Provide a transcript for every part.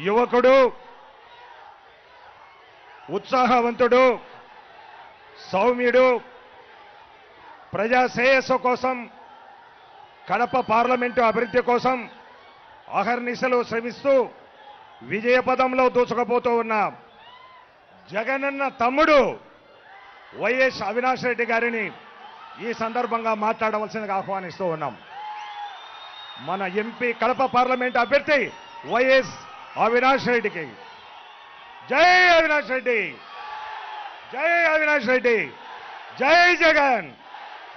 యువకుడు, ఉత్సాహవంతుడు, సౌమ్యుడు, ప్రజా శ్రేయస్సు కోసం, కడప పార్లమెంటు అభివృద్ధి కోసం అహర్నిశలు శ్రమిస్తూ విజయపదంలో దూసుకుపోతూ ఉన్న జగనన్న తమ్ముడు వైఎస్ అవినాష్ రెడ్డి గారిని ఈ సందర్భంగా మాట్లాడవలసిందిగా ఆహ్వానిస్తూ ఉన్నాం. మన ఎంపీ కడప పార్లమెంట్ అభ్యర్థి వైఎస్ అవినాష్ రెడ్డికి జై అవినాష్ రెడ్డి, జై అవినాష్ రెడ్డి, జై జగన్,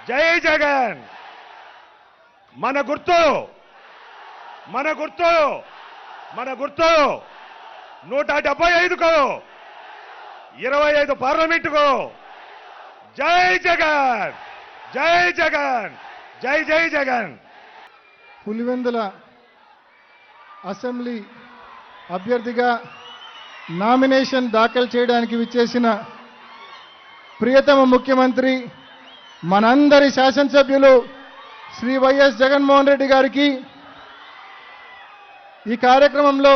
జై జగన్. మన గుర్తు 175కు 25 పార్లమెంటుకు. జై జగన్, జై జగన్, జై జై జగన్. పులివెందుల అసెంబ్లీ అభ్యర్థిగా నామినేషన్ దాఖలు చేయడానికి విచ్చేసిన ప్రియతమ ముఖ్యమంత్రి మనందరి శాసనసభ్యులు శ్రీ వైఎస్ జగన్మోహన్ రెడ్డి గారికి, ఈ కార్యక్రమంలో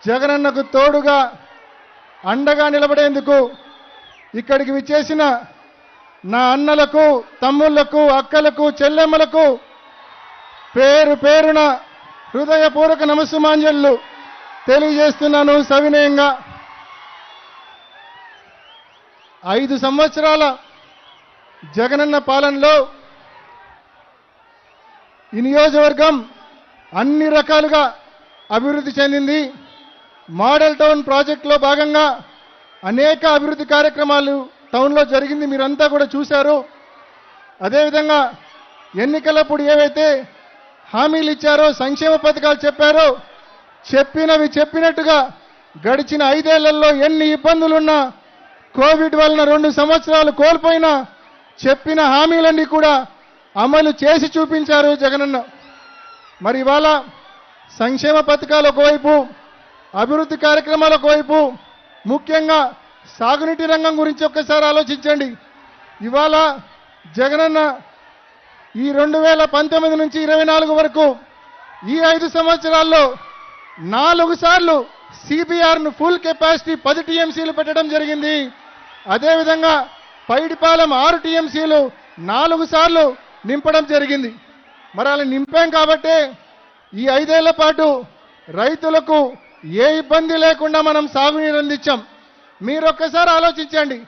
జగనన్నకు తోడుగా అండగా నిలబడేందుకు ఇక్కడికి విచ్చేసిన నా అన్నలకు, తమ్ముళ్లకు, అక్కలకు, చెల్లెమ్మలకు పేరు పేరున హృదయపూర్వక నమస్సుమాంజలు తెలియజేస్తున్నాను సవినయంగా. 5 సంవత్సరాల జగనన్న పాలనలో ఈ నియోజకవర్గం అన్ని రకాలుగా అభివృద్ధి చెందింది. మోడల్ టౌన్ ప్రాజెక్టులో భాగంగా అనేక అభివృద్ధి కార్యక్రమాలు టౌన్లో జరిగింది, మీరంతా కూడా చూశారు. అదేవిధంగా ఎన్నికలప్పుడు ఏవైతే హామీలు ఇచ్చారో, సంక్షేమ పథకాలు చెప్పారో, చెప్పినవి చెప్పినట్టుగా గడిచిన 5 ఏళ్లలో ఎన్ని ఇబ్బందులున్నా, కోవిడ్ వలన 2 సంవత్సరాలు కోల్పోయినా చెప్పిన హామీలన్నీ కూడా అమలు చేసి చూపించారు జగనన్న. మరి ఇవాళ సంక్షేమ పథకాలు ఒకవైపు, అభివృద్ధి కార్యక్రమాలు ఒకవైపు, ముఖ్యంగా సాగునీటి రంగం గురించి ఒక్కసారి ఆలోచించండి. ఇవాళ జగనన్న ఈ 2019 నుంచి 24 వరకు ఈ 5 సంవత్సరాల్లో 4 సార్లు సిబిఆర్ను ఫుల్ కెపాసిటీ 10 టీఎంసీలు పెట్టడం జరిగింది. అదేవిధంగా పైడిపాలెం 6 టీఎంసీలు 4 సార్లు నింపడం జరిగింది. మరి అలా నింపాం కాబట్టే ఈ 5 ఏళ్ల పాటు రైతులకు ఏ ఇబ్బంది లేకుండా మనం సాగునీరు అందించాం. మీరొక్కసారి ఆలోచించండి.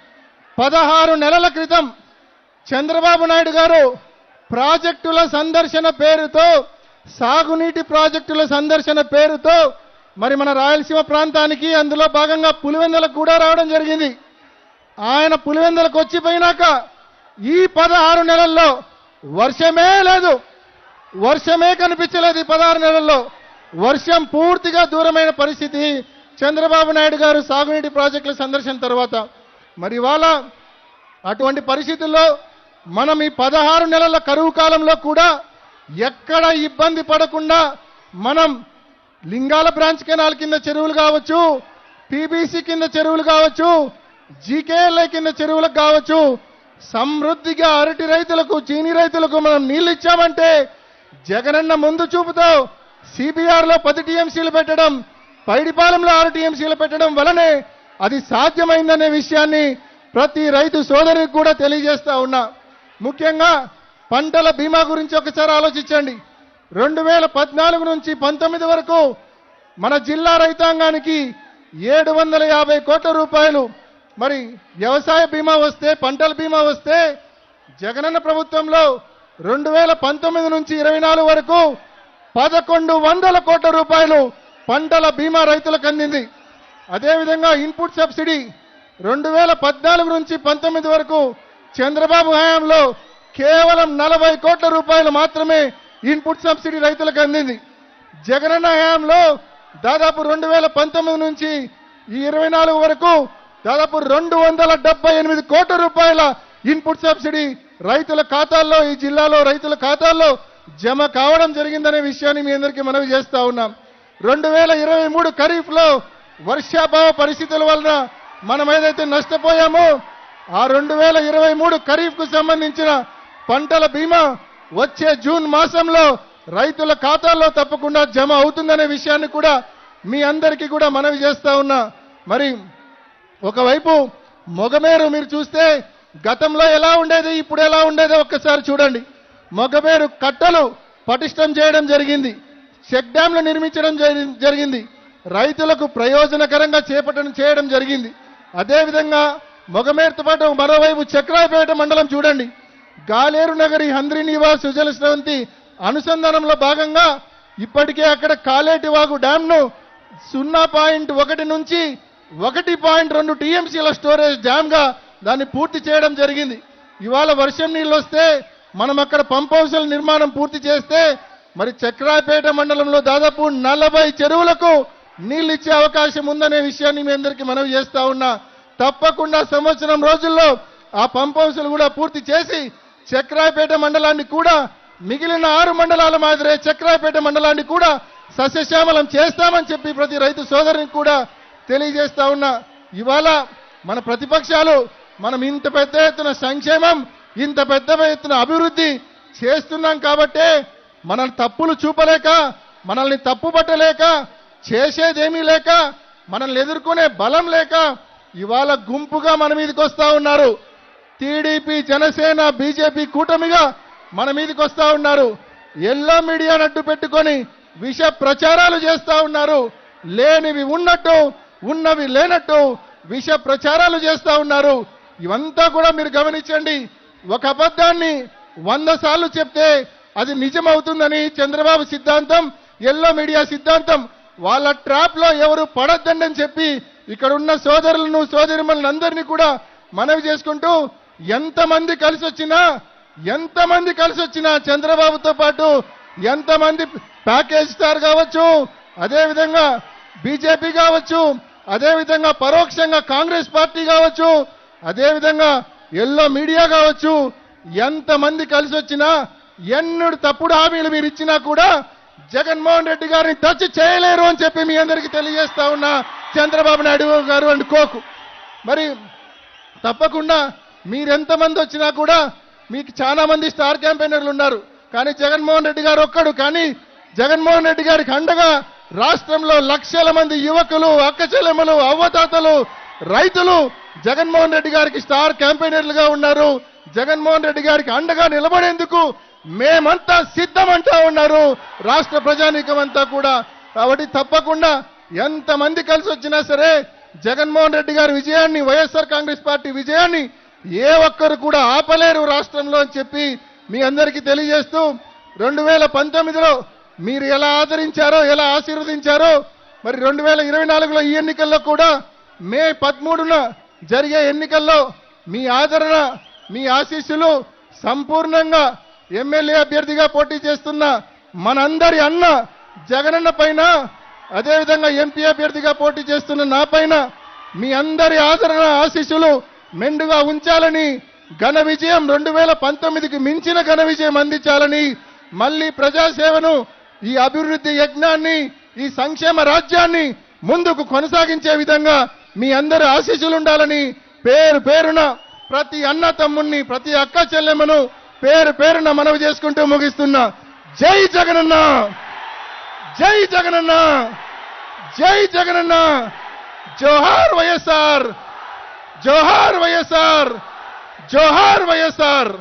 16 నెలల క్రితం చంద్రబాబు నాయుడు గారు ప్రాజెక్టుల సందర్శన పేరుతో, సాగునీటి ప్రాజెక్టుల సందర్శన పేరుతో మరి మన రాయలసీమ ప్రాంతానికి, అందులో భాగంగా పులివెందులకు కూడా రావడం జరిగింది. ఆయన పులివెందులకు వచ్చిపోయినాక ఈ 16 నెలల్లో వర్షమే లేదు, వర్షమే కనిపించలేదు. ఈ 16 నెలల్లో వర్షం పూర్తిగా దూరమైన పరిస్థితి చంద్రబాబు నాయుడు గారు సాగునీటి ప్రాజెక్టుల సందర్శన తర్వాత. మరి ఇవాళ అటువంటి పరిస్థితుల్లో మనం ఈ 16 నెలల కరువు కాలంలో కూడా ఎక్కడ ఇబ్బంది పడకుండా మనం లింగాల బ్రాంచ్ కెనాల్ కింద చెరువులు కావచ్చు, పీబీసీ కింద చెరువులు కావచ్చు, జీకేఎల్ఐ కింద చెరువులకు కావచ్చు, సమృద్ధిగా అరటి రైతులకు, చీనీ రైతులకు మనం నీళ్లు ఇచ్చామంటే జగనన్న ముందు చూపుతో సిబిఆర్లో 10 టీఎంసీలు పెట్టడం, పైడిపాలెంలో 6 టీఎంసీలు పెట్టడం వలనే అది సాధ్యమైందనే విషయాన్ని ప్రతి రైతు సోదరునికి కూడా తెలియజేస్తా ఉన్నా. ముఖ్యంగా పంటల బీమా గురించి ఒకసారి ఆలోచించండి. 2014 నుంచి 19 వరకు మన జిల్లా రైతాంగానికి 750 కోట్ల రూపాయలు మరి వ్యవసాయ బీమా వస్తే, పంటల బీమా వస్తే, జగనన్న ప్రభుత్వంలో 2019 నుంచి 24 వరకు 1100 కోట్ల రూపాయలు పంటల బీమా రైతులకు అందింది. అదేవిధంగా ఇన్పుట్ సబ్సిడీ 2014 నుంచి 19 వరకు చంద్రబాబు హయాంలో కేవలం 40 కోట్ల రూపాయలు మాత్రమే ఇన్పుట్ సబ్సిడీ రైతులకు అందింది. జగనన్న హయాంలో దాదాపు 2019 నుంచి ఈ 24 వరకు దాదాపు 278 కోట్ల రూపాయల ఇన్పుట్ సబ్సిడీ రైతుల ఖాతాల్లో, ఈ జిల్లాలో రైతుల ఖాతాల్లో జమ కావడం జరిగిందనే విషయాన్ని మీ అందరికీ మనవి చేస్తా ఉన్నాం. 2023 ఖరీఫ్లో వర్షాభావ పరిస్థితుల వలన మనం ఏదైతే నష్టపోయామో ఆ 2023 ఖరీఫ్కు సంబంధించిన పంటల బీమా వచ్చే జూన్ మాసంలో రైతుల ఖాతాల్లో తప్పకుండా జమ అవుతుందనే విషయాన్ని కూడా మీ అందరికీ కూడా మనవి చేస్తా ఉన్నా. మరి ఒకవైపు మొగమేరు మీరు చూస్తే గతంలో ఎలా ఉండేది, ఇప్పుడు ఎలా ఉండేదో ఒక్కసారి చూడండి. మొగమేరు కట్టలు పటిష్టం చేయడం జరిగింది, చెక్ డ్యాంలు నిర్మించడం జరిగింది, రైతులకు ప్రయోజనకరంగా చేయడం జరిగింది. అదేవిధంగా మొగమేరుతో పాటు మరోవైపు చక్రాయపేట మండలం చూడండి, గాలేరు నగరి హంద్రి నివాస్ సుజల స్రవంతి అనుసంధానంలో భాగంగా ఇప్పటికే అక్కడ కాలేటివాగు డ్యాంను 0.1 నుంచి 1.2 టీఎంసీల స్టోరేజ్ డ్యామ్గా దాన్ని పూర్తి చేయడం జరిగింది. ఇవాళ వర్షం నీళ్ళు వస్తే మనం అక్కడ పంప్ హౌస్ల నిర్మాణం పూర్తి చేస్తే మరి చక్రాయపేట మండలంలో దాదాపు 40 చెరువులకు నీళ్ళు ఇచ్చే అవకాశం ఉందనే విషయాన్ని మీ అందరికీ మనవి చేస్తా ఉన్నా. తప్పకుండా సంవత్సరం రోజుల్లో ఆ పంప్ హౌస్లు కూడా పూర్తి చేసి చక్రాయపేట మండలాన్ని కూడా మిగిలిన 6 మండలాల మాదిరే చక్రాయపేట మండలాన్ని కూడా సస్యశ్యామలం చేస్తామని చెప్పి ప్రతి రైతు సోదరునికి కూడా తెలియజేస్తా ఉన్నా. ఇవాళ మన ప్రతిపక్షాలు మనం ఇంత పెద్ద ఎత్తున సంక్షేమం, ఇంత పెద్ద ఎత్తున అభివృద్ధి చేస్తున్నాం కాబట్టే మన తప్పులు చూపలేక, మనల్ని తప్పుపట్టలేక, చేసేదేమీ లేక, మనల్ని ఎదుర్కొనే బలం లేక ఇవాళ గుంపుగా మన మీదకి వస్తా ఉన్నారు. టీడీపీ, జనసేన, బీజేపీ కూటమిగా మన మీదకి వస్తా ఉన్నారు. ఎల్లో మీడియాను అడ్డు పెట్టుకొని విష ప్రచారాలు చేస్తా ఉన్నారు. లేనివి ఉన్నట్టు, ఉన్నవి లేనట్టు విష ప్రచారాలు చేస్తా ఉన్నారు. ఇవంతా కూడా మీరు గమనించండి. ఒక అబద్ధాన్ని 100 సార్లు చెప్తే అది నిజమవుతుందని చంద్రబాబు సిద్ధాంతం, ఎల్లో మీడియా సిద్ధాంతం. వాళ్ళ ట్రాప్ లో ఎవరు పడొద్దని చెప్పి ఇక్కడ ఉన్న సోదరులను, సోదరిమణులను అందరినీ కూడా మనవి చేసుకుంటూ, ఎంతమంది కలిసి వచ్చినా చంద్రబాబుతో పాటు ఎంతమంది ప్యాకేజ్ స్టార్ కావచ్చు, అదేవిధంగా బీజేపీ కావచ్చు, అదేవిధంగా పరోక్షంగా కాంగ్రెస్ పార్టీ కావచ్చు, అదేవిధంగా ఎల్లో మీడియా కావచ్చు, ఎంతమంది కలిసి వచ్చినా, ఎన్నడు తప్పుడు హామీలు మీరు ఇచ్చినా కూడా జగన్మోహన్ రెడ్డి గారిని టచ్ చేయలేరు అని చెప్పి మీ అందరికీ తెలియజేస్తా ఉన్నా. చంద్రబాబు నాయుడు గారు అండ్ కోకు మరి తప్పకుండా మీరెంతమంది వచ్చినా కూడా మీకు చాలా మంది స్టార్ క్యాంపెయినర్లు ఉన్నారు. కానీ జగన్మోహన్ రెడ్డి గారు ఒక్కడు. కానీ జగన్మోహన్ రెడ్డి గారికి అండగా రాష్ట్రంలో లక్షల మంది యువకులు, అక్కచెల్లెమ్మలు, అవ్వతాతలు, రైతులు జగన్మోహన్ రెడ్డి గారికి స్టార్ క్యాంపెయినర్లుగా ఉన్నారు. జగన్మోహన్ రెడ్డి గారికి అండగా నిలబడేందుకు మేమంతా సిద్ధమంటా ఉన్నారు రాష్ట్ర ప్రజానీకం అంతా కూడా. కాబట్టి తప్పకుండా ఎంతమంది కలిసి వచ్చినా సరే జగన్మోహన్ రెడ్డి గారి విజయాన్ని, వైఎస్ఆర్ కాంగ్రెస్ పార్టీ విజయాన్ని ఏ ఒక్కరు కూడా ఆపలేరు రాష్ట్రంలో అని చెప్పి మీ అందరికీ తెలియజేస్తూ, 2019లో మీరు ఎలా ఆదరించారో, ఎలా ఆశీర్వదించారో, మరి 2024లో ఈ ఎన్నికల్లో కూడా మే 13న జరిగే ఎన్నికల్లో మీ ఆదరణ, మీ ఆశీస్సులు సంపూర్ణంగా ఎమ్మెల్యే అభ్యర్థిగా పోటీ చేస్తున్న మనందరి అన్న జగనన్న పైన, అదేవిధంగా ఎంపీ అభ్యర్థిగా పోటీ చేస్తున్న నా పైన మీ అందరి ఆదరణ, ఆశీస్సులు మెండుగా ఉంచాలని, ఘన విజయం 2019కి మించిన ఘన విజయం అందించాలని, మళ్ళీ ప్రజాసేవను, ఈ అభివృద్ధి యజ్ఞాన్ని, ఈ సంక్షేమ రాజ్యాన్ని ముందుకు కొనసాగించే విధంగా మీ అందరి ఆశీస్సులు ఉండాలని పేరు పేరున ప్రతి అన్న తమ్ముణ్ణి, ప్రతి అక్క చెల్లెమ్మను పేరు పేరున మనవి చేసుకుంటూ ముగిస్తున్నా. జై జగనన్న, జై జగనన్న, జై జగనన్న, జోహార్ వైఎస్ఆర్, జోహార్ వైఎస్ఆర్, జోహార్ వైఎస్ఆర్.